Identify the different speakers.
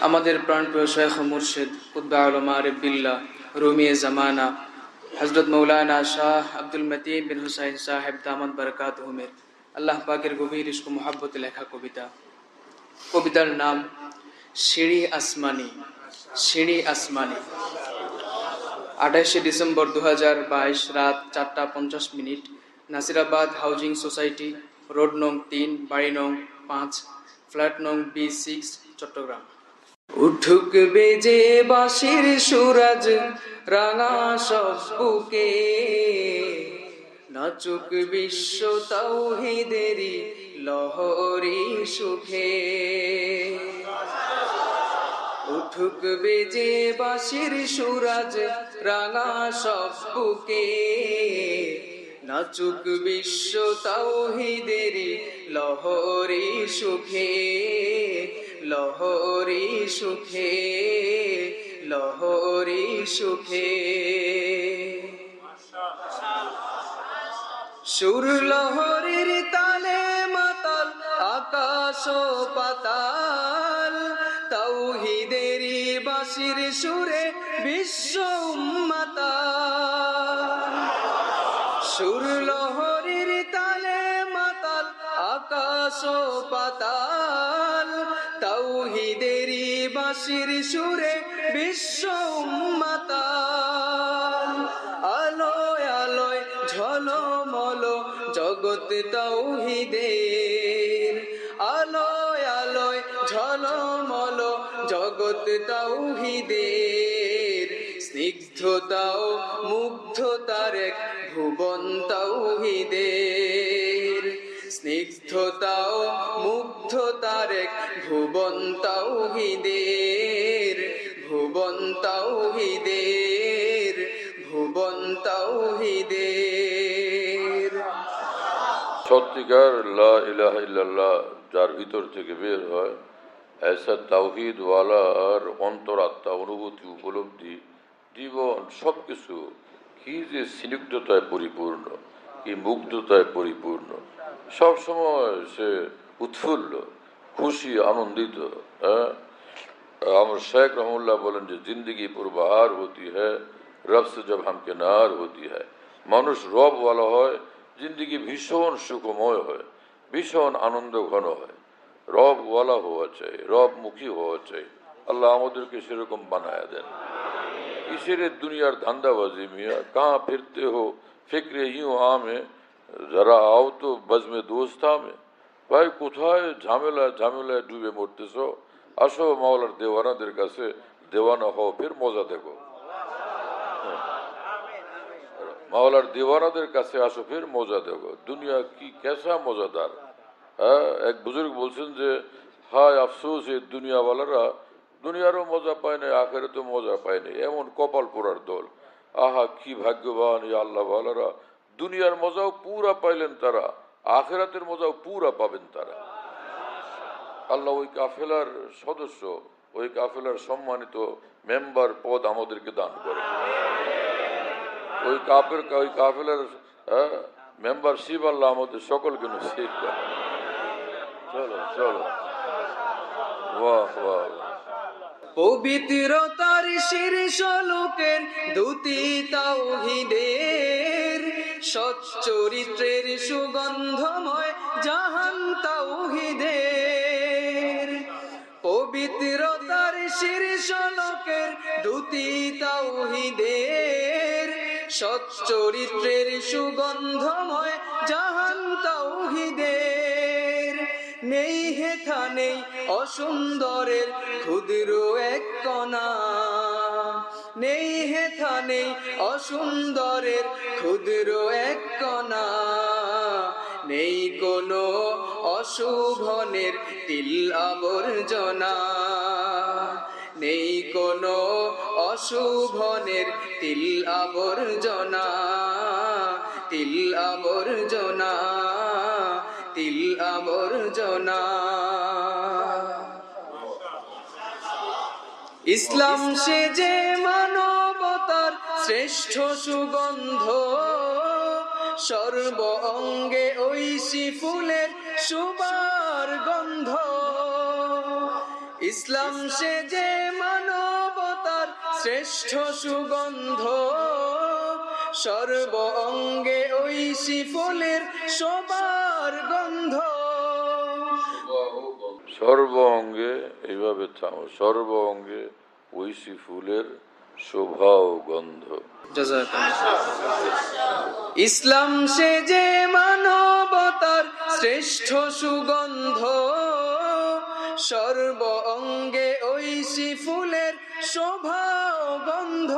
Speaker 1: আমাদের প্রাণপ্রিয় শেখ মুর্শিদ কুতবে আলম আরিফ বিল্লাহ রুমিয়ে জামানা হযরত মৌলানা শাহ আব্দুল মতিন বিন হুসাইন সাহেব দামাত বরকাতুহুমের আল্লাহ পাকের গভীর ইশক ও মুহাব্বতে লেখা কবিতা। কবিতার নাম সিঁড়ি আসমানি। সিঁড়ি আসমানি। 28 ডিসেম্বর 2022 রাত 4টা 50 নাসিরাবাদ হাউজিং সোসাইটি, রোড নং 3, বাড়ি নং 5, ফ্ল্যাট নং B6, চট্টগ্রাম। উঠুক বেজে বাঁশির সুরাজ রাঙা সব বুকে, নাচুক বিশ্ব তাওহীদেরই লহরী সুখে। উঠুক বেজে বাঁশির সুরাজ রাঙা সব বুকে, নাচুক বিশ্ব তাওহীদেরই লহরী সুখে। লহরী সুখে, লহরী সুখে। সুর লহরীর তালে মাতাল আকাশ ও পাতাল, তাওহীদেরই বাঁশির সুরে বিশ্ব উম্মাতাল। সুর লহরীর তালে মাতাল আকাশ ও পাতাল, তাওহীদেরই বাঁশির সুরে বিশ্ব উম্মাতাল। আলোয় আলোয় ঝলমল জগৎ তাওহীদের, আলোয় আলোয় ঝলমল জগৎ তাওহীদের। স্নিগ্ধতাও মুগ্ধতার এক ভুবন তাওহীদের। স্নিগ্ধতাও মুগ্ধতার এক ভুবন তাওহীদের। ভুবন তাওহীদের, ভুবন তাওহীদের।
Speaker 2: সত্যিকার লা ইলাহা ইল্লাল্লাহ যার ভিতর থেকে বের হয়, এসা তাওহীদ ওয়ালার অন্তরাত্মা অনুভূতি উপলব্ধি জীবন সবকিছু কি যে স্নিগ্ধতায় পরিপূর্ণ, কি মুগ্ধতায় পরিপূর্ণ। সবসময় সে উৎফুল্ল, খুশি, আনন্দিত। আমার শেখ রহমুল্লাহ বলেন যে জিন্দগি পুরবাহার হতি হ্যায় রব সে জব হাম কেনার হতি হ্যায়। মানুষ রবওয়ালা হয়, জিন্দগি ভীষণ সুখময় হয়, ভীষণ আনন্দ ঘন হয়। রবওয়ালা হওয়া চাই, রবমুখী হওয়া চাই। আল্লাহ আমাদেরকে সেরকম বানায়া দেন। কিসের দুনিয়ার ধান্দাবাজি মিয়া, কাহা ফিরতে হো ফিক্রে ইউ আমে, যারা আও তো বজমে দোস্ত আমে। ভাই কোথায় ঝামেলায় ঝামেলায় ডুবে মরতেছ, আসো মাওলার দেওয়ানাদের কাছে, দেওয়ানা হও, ফির মজা দেখো। মাওলার দেওয়ানাদের কাছে আসো, ফির মজা দেখো। দুনিয়া কি কেসা মজাদার। হ্যাঁ, এক বুজুর্গ বলছেন যে হায় আফসোস এই দুনিয়াওয়ালারা দুনিয়ারও মজা পায় না, আখেরাতেও মজা পায় না। এমন কপাল পোড়ার দল। আহা কি ভাগ্যবান এই আল্লাহওয়ালারা, দুনিয়ার মজাও পুরা পাইলেন তারা, আখেরাতের মজাও পুরা পাবেন তারা। আল্লাহ ওই কাফেলার সদস্য, ওই কাফেলার সম্মানিত মেম্বার পদ আমাদেরকে দান করে। ওই কাফেলার মেম্বারশিপ আল্লাহ আমাদের সকলকে নসিব করে। চলো চলো, বাহ বাহ।
Speaker 1: পবিত্রতার শীর্ষ লোকের দুতি তাওহীদের, সচ্চরিত্রের সুগন্ধময় জাহান তাওহীদের। পবিত্রতার শীর্ষ লোকের দুতি তাওহীদের, সচ্চরিত্রের সুগন্ধময় জাহান তাওহীদের। নেই হেথা নেই অসুন্দরের ক্ষুদ্র এক কণা, নেই হেথা নেই অসুন্দরের ক্ষুদ্র এক কণা। নেই কোনো অশুভনের তিল আবর্জনা, নেই কোনো অশুভনের তিল আবর্জনা। তিল আবর্জনা, তিল আবর্জনা। ইসলাম সে যে মানবতার শ্রেষ্ঠ সুগন্ধ, সর্ব অঙ্গে ঐশী ফুলের সুবার গন্ধ। ইসলাম সে যে মানবতার শ্রেষ্ঠ সুগন্ধ, সর্ব অঙ্গে ঐশী ফুলের শোভার গন্ধ।
Speaker 2: সর্ব অঙ্গে, এইভাবে থামো, সর্ব অঙ্গে ঐশী ফুলের শোভা ও গন্ধ।
Speaker 1: ইসলাম সে যে মানবতার শ্রেষ্ঠ সুগন্ধ, সর্ব অঙ্গে ঐশী ফুলের শোভা ও গন্ধ।